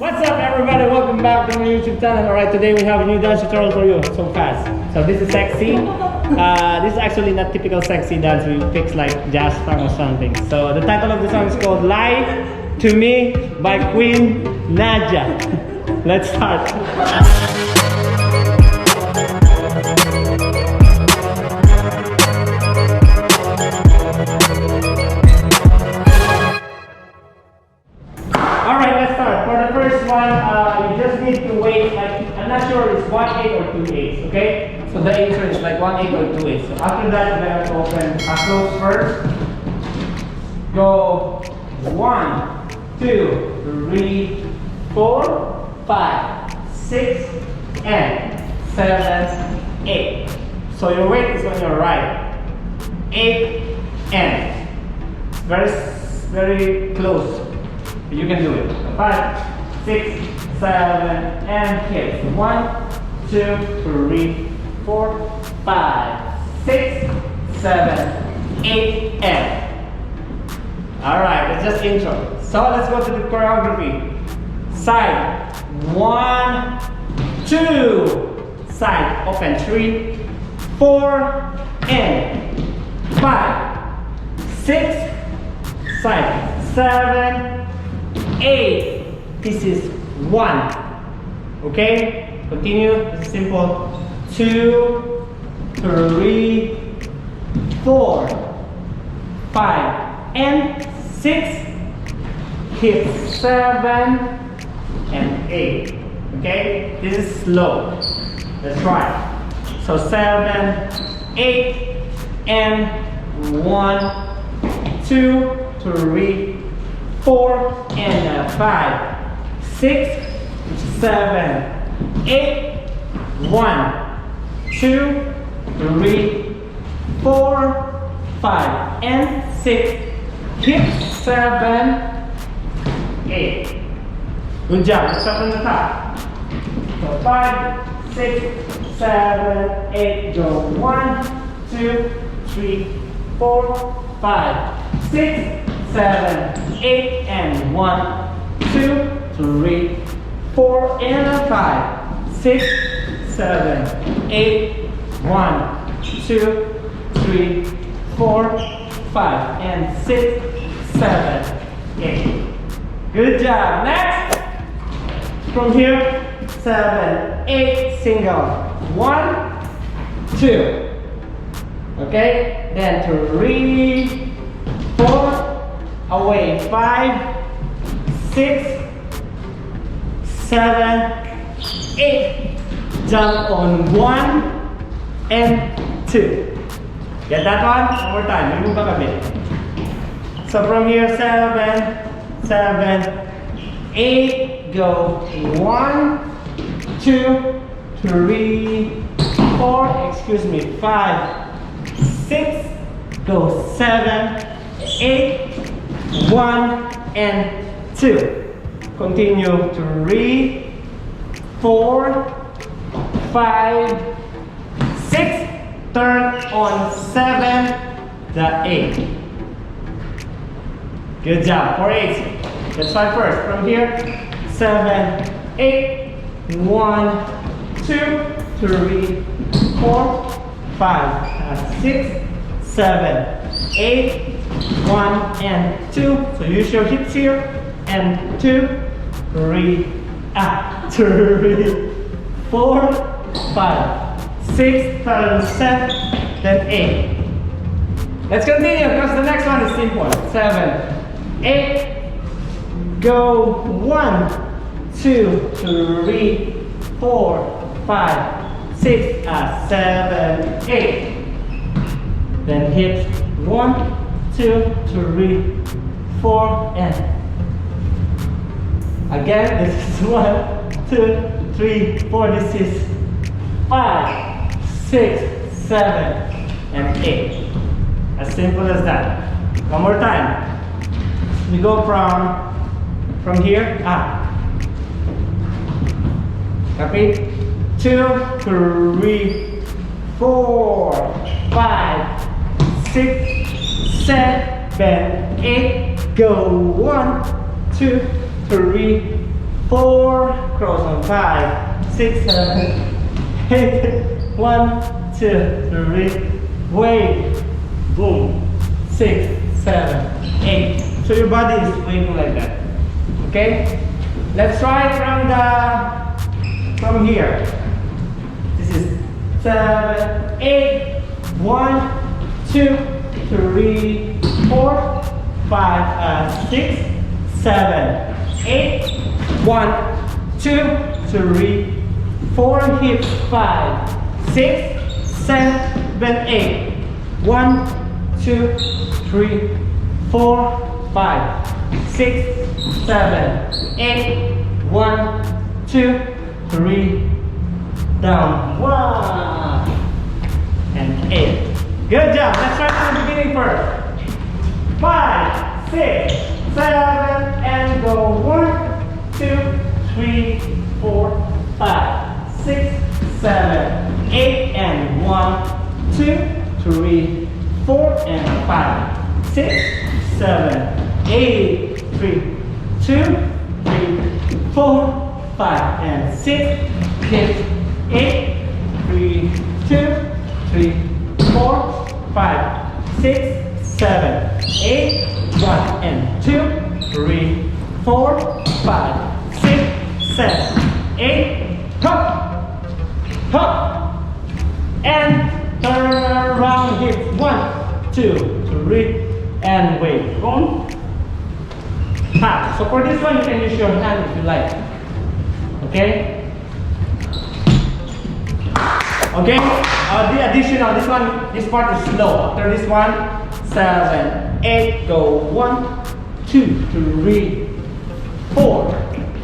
What's up everybody, welcome back to my YouTube channel. Alright, today we have a new dance tutorial for you, so fast. So this is sexy. This is actually not typical sexy dance, we fix like jazz song or something. So the title of the song is called Lie to Me by Queen Naija. Let's start. Alright, let's start. For the first one, you just need to wait, like, I'm not sure it's 1/8 or 2/8, okay? So the intro is like 1/8 or 2/8. So after that, we have to open close first. Go 1, 2, 3, 4, 5, 6, and 7, 8. So your weight is on your right. 8 and very close. You can do it. 5, 6, 7, and hit. 1, 2, 3, 4, 5, 6, 7, 8, and. Alright, it's just intro. So let's go to the choreography. Side, 1, 2. Side, open, 3, 4, and 5, 6, side, 7, 8. This is 1. Okay? Continue. This is simple. 2, 3, 4, 5, and 6. Hit 7 and 8. Okay? This is slow. Let's try. So 7, 8, and 1, 2, 3, 4, and 5, 6, 7, 8, 1, 2, 3, 4, 5, and 6. Hit 7, 8. Good job. Let's start from the top. So 5, 6, 7, 8. Go 1, 2, 3, 4, 5, 6, 7, 8, and 1, 2, 3, 4, and 5, 6, 7, 8, 1, 2, 3, 4, 5, and 6, 7, 8. Good job. Next, from here, 7, 8, single. 1, 2. Okay, then 3, 4. Away, 5, 6, 7, 8. Jump on 1 and 2. Get that one? One more time. Remove back a bit. So from here, 7, 7, 8. Go 1, 2, 3, 4. Excuse me. 5, 6. Go 7, 8. 1 and 2. Continue 3, 4, 5, 6. Turn on 7, the 8. Good job. 4, 8. Let's try first. From here, 7, 8. 1, 2, 3, 4, 5, 6, 7, 8. 1 and 2. So use your hips here. And 2, 3, 3, 4, 5, 6, 7, then 8. Let's continue because the next one is simple. 7, 8. Go 1, 2, 3, 4, 5, 6, 7, 8. Then hips 1, 2, 3, 4, and again, this is 1, 2, 3, 4. This is 5, 6, 7, and 8. As simple as that. One more time. We go from here up. Copy? 2, 3, 4, 5, 6, 7, 8. Go 1, 2, 3, 4, cross on 5, 6, 7, 8, 1, 2, 3, wave, boom, 6, 7, 8. So your body is waving like that. Okay? Let's try it from here. This is 7, 8, 1, 2, 3, 4, 5, 6, 7, 8, 1, 2, 3, 4, hips, 5, 6, 7, 8, 1, 2, 3, 4, 5, 6, 7, 8, 1, 2, 3, down, 1, and 8. Good job. Let's start from the beginning first. 5, 6, 7, and go. 1, 2, 3, 4, 5, 6, 7, 8, and 1, 2, 3, 4, and 5, 6, 7, 8, 3, 2, 3, 4, 5, and 6, 8, 3, 2, 3, 4, 5, 6, 7, 8, 1, and 2, 3, 4, 5, 6, 7, 8, hop, hop, and turn around, hips, 1, 2, 3, and wait, on, ha. So for this one, you can use your hand if you like, okay? Okay, the additional, this part is slow. After this one, 7, 8, go 1, 2, 3, 4,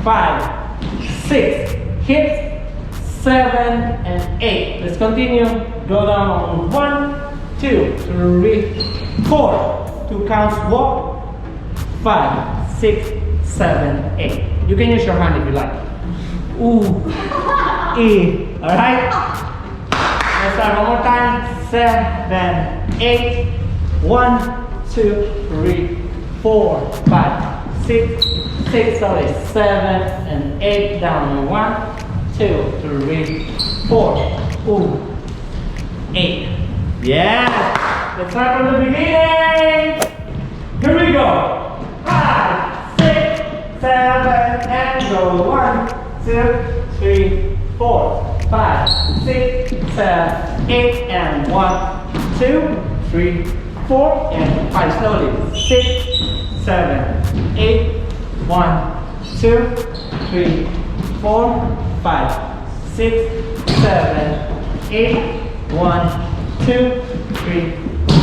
5, 6, hips, 7, and 8. Let's continue. Go down on 1, 2, 3, 4. 2 counts, walk. 5, 6, 7, 8. You can use your hand if you like. Ooh, E. Alright? Let's start one more time. 7, 8, 1, 2, 3, 4, 5, 6, 7, and 8 down. 1, 2, 3, 4, ooh, 8. Yeah. Let's start from the beginning. Here we go. 5, 6, 7, and go. 1, 2, 3, 4, 5, 6, 7, 8, and 1, 2, 3, 4, and 5. Slowly. 6, 7, 8, 1, 2, 3, 4, 5, 6, 7, 8, 1, 2, 3,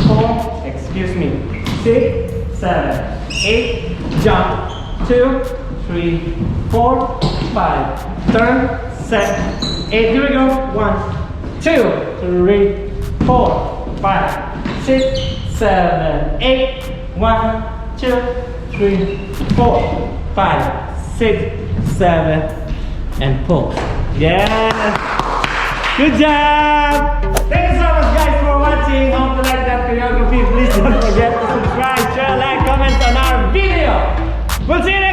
4. Excuse me. 6, 7, 8. Jump. 2, 3, 4, 5. Turn. Set. 8. Here we go. 1, 2, 3, 4, 5, 6, 7, 8. 1, 2, 3, 4, 5, 6, 7, and pull. Yes. Good job. Thank you so much, guys, for watching. Hope you like that choreography. Please don't forget to subscribe, share, like, comment on our video. We'll see you next time.